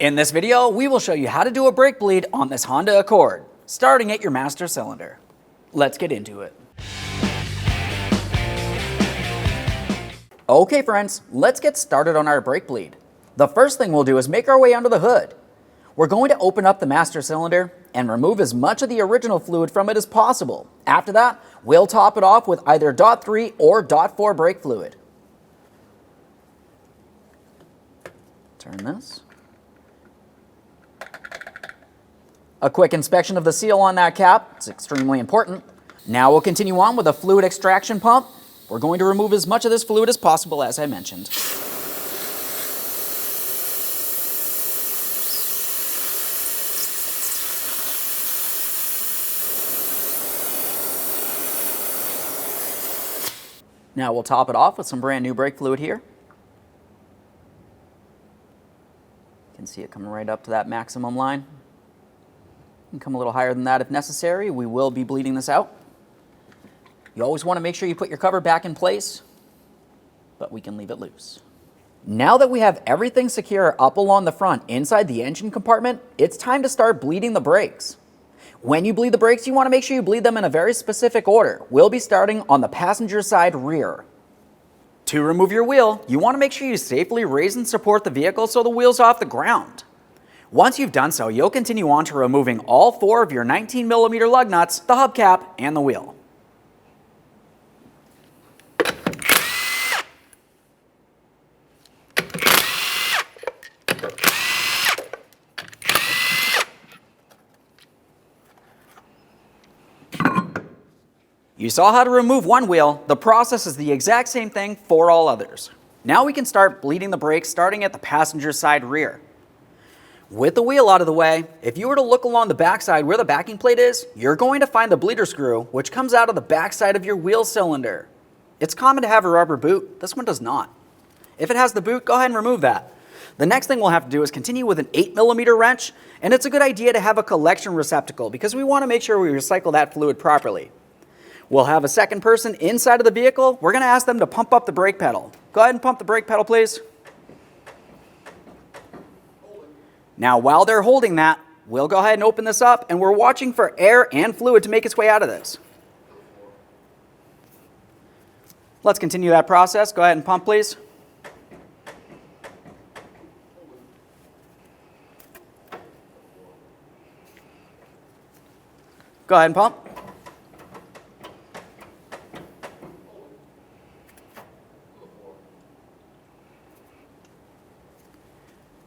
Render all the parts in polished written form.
In this video, we will show you how to do a brake bleed on this Honda Accord, starting at your master cylinder. Let's get into it. Okay friends, let's get started on our brake bleed. The first thing we'll do is make our way under the hood. We're going to open up the master cylinder and remove as much of the original fluid from it as possible. After that, we'll top it off with either .3 or .4 brake fluid. Turn this. A quick inspection of the seal on that cap, it's extremely important. Now we'll continue on with a fluid extraction pump. We're going to remove as much of this fluid as possible, as I mentioned. Now we'll top it off with some brand new brake fluid here. You can see it coming right up to that maximum line. You can come a little higher than that if necessary. We will be bleeding this out. You always want to make sure you put your cover back in place, but we can leave it loose. Now that we have everything secure up along the front inside the engine compartment, it's time to start bleeding the brakes. When you bleed the brakes, you want to make sure you bleed them in a very specific order. We'll be starting on the passenger side rear. To remove your wheel, you want to make sure you safely raise and support the vehicle so the wheel's off the ground. Once you've done so, you'll continue on to removing all 4 of your 19mm lug nuts, the hubcap, and the wheel. You saw how to remove one wheel. The process is the exact same thing for all others. Now we can start bleeding the brakes starting at the passenger side rear. With the wheel out of the way, if you were to look along the backside where the backing plate is, you're going to find the bleeder screw, which comes out of the backside of your wheel cylinder. It's common to have a rubber boot. This one does not. If it has the boot, go ahead and remove that. The next thing we'll have to do is continue with an 8mm wrench, and it's a good idea to have a collection receptacle because we want to make sure we recycle that fluid properly. We'll have a second person inside of the vehicle. We're going to ask them to pump up the brake pedal. Go ahead and pump the brake pedal, please. Now, while they're holding that, we'll go ahead and open this up, and we're watching for air and fluid to make its way out of this. Let's continue that process. Go ahead and pump, please. Go ahead and pump.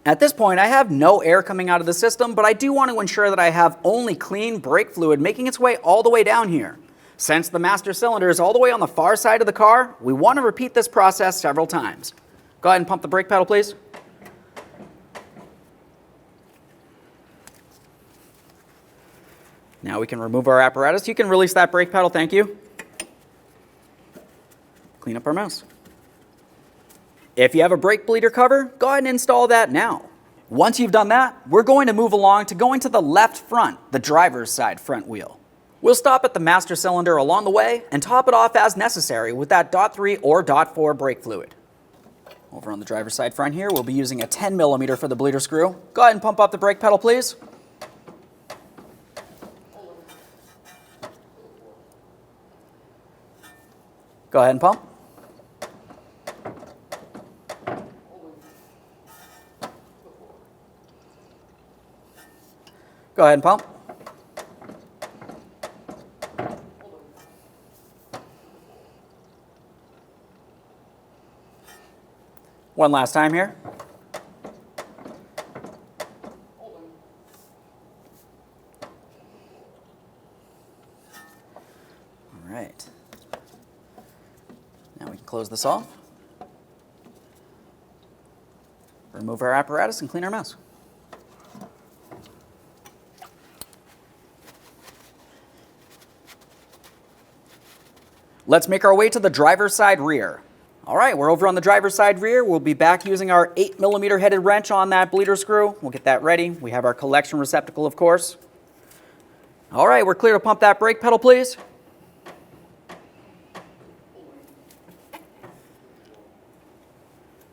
At this point, I have no air coming out of the system, but I do want to ensure that I have only clean brake fluid making its way all the way down here. Since the master cylinder is all the way on the far side of the car, we want to repeat this process several times. Go ahead and pump the brake pedal, please. Now we can remove our apparatus. You can release that brake pedal, thank you. Clean up our mess. If you have a brake bleeder cover, go ahead and install that now. Once you've done that, we're going to move along to going to the left front, the driver's side front wheel. We'll stop at the master cylinder along the way and top it off as necessary with that .3 or .4 brake fluid. Over on the driver's side front here, we'll be using a 10mm for the bleeder screw. Go ahead and pump up the brake pedal, please. Go ahead and pump. Go ahead and pump. One last time here. All right. Now we can close this off. Remove our apparatus and clean our mess. Let's make our way to the driver's side rear. All right, we're over on the driver's side rear. We'll be back using our 8mm headed wrench on that bleeder screw. We'll get that ready. We have our collection receptacle, of course. All right, we're clear to pump that brake pedal, please.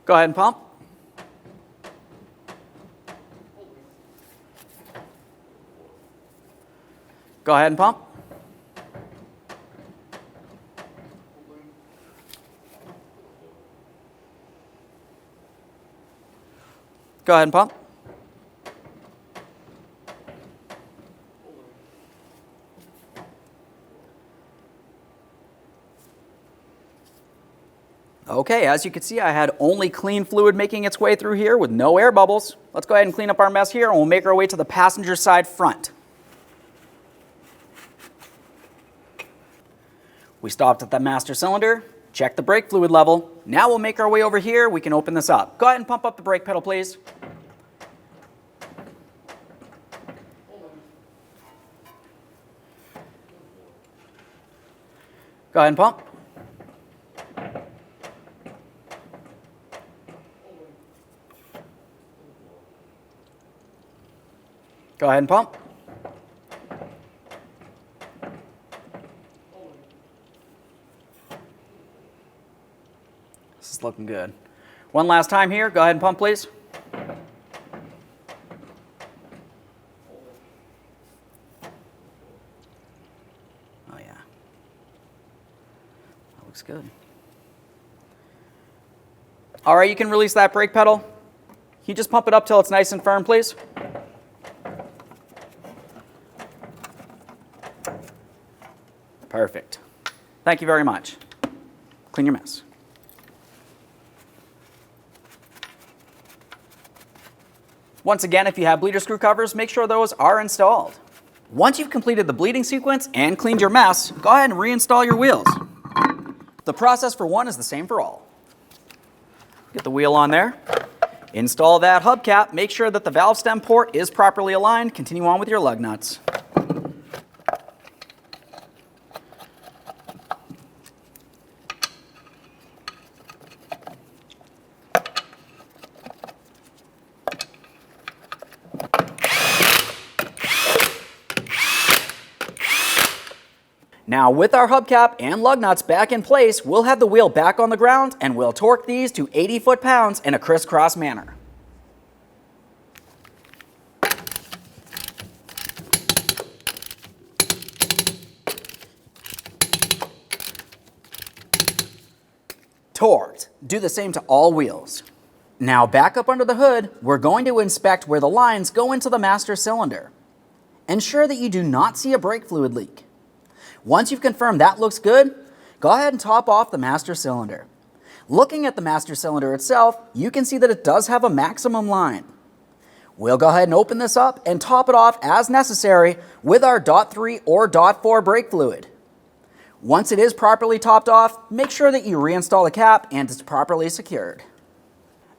Go ahead and pump. Go ahead and pump. Go ahead and pump. Okay, as you can see, I had only clean fluid making its way through here with no air bubbles. Let's go ahead and clean up our mess here, and we'll make our way to the passenger side front. We stopped at the master cylinder, checked the brake fluid level. Now we'll make our way over here. We can open this up. Go ahead and pump up the brake pedal, please. Go ahead and pump. Go ahead and pump. This is looking good. One last time here. Go ahead and pump, please. Oh, yeah. That looks good. All right, you can release that brake pedal. Can you just pump it up till it's nice and firm, please? Perfect. Thank you very much. Clean your mess. Once again, if you have bleeder screw covers, make sure those are installed. Once you've completed the bleeding sequence and cleaned your mess, go ahead and reinstall your wheels. The process for one is the same for all. Get the wheel on there. Install that hubcap. Make sure that the valve stem port is properly aligned. Continue on with your lug nuts. Now with our hubcap and lug nuts back in place, we'll have the wheel back on the ground and we'll torque these to 80 foot-pounds in a crisscross manner. Torqued. Do the same to all wheels. Now back up under the hood, we're going to inspect where the lines go into the master cylinder. Ensure that you do not see a brake fluid leak. Once you've confirmed that looks good, go ahead and top off the master cylinder. Looking at the master cylinder itself, you can see that it does have a maximum line. We'll go ahead and open this up and top it off as necessary with our .3 or .4 brake fluid. Once it is properly topped off, make sure that you reinstall the cap and it's properly secured.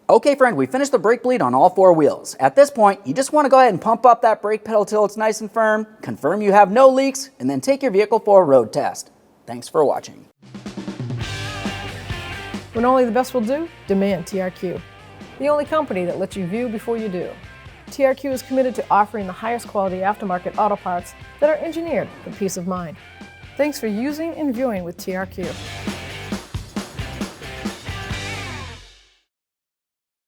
Okay friend, we finished the brake bleed on all four wheels. At this point, you just want to go ahead and pump up that brake pedal till it's nice and firm, confirm you have no leaks, and then take your vehicle for a road test. Thanks for watching. When only the best will do, demand TRQ. The only company that lets you view before you do. TRQ is committed to offering the highest quality aftermarket auto parts that are engineered for peace of mind. Thanks for using and viewing with TRQ.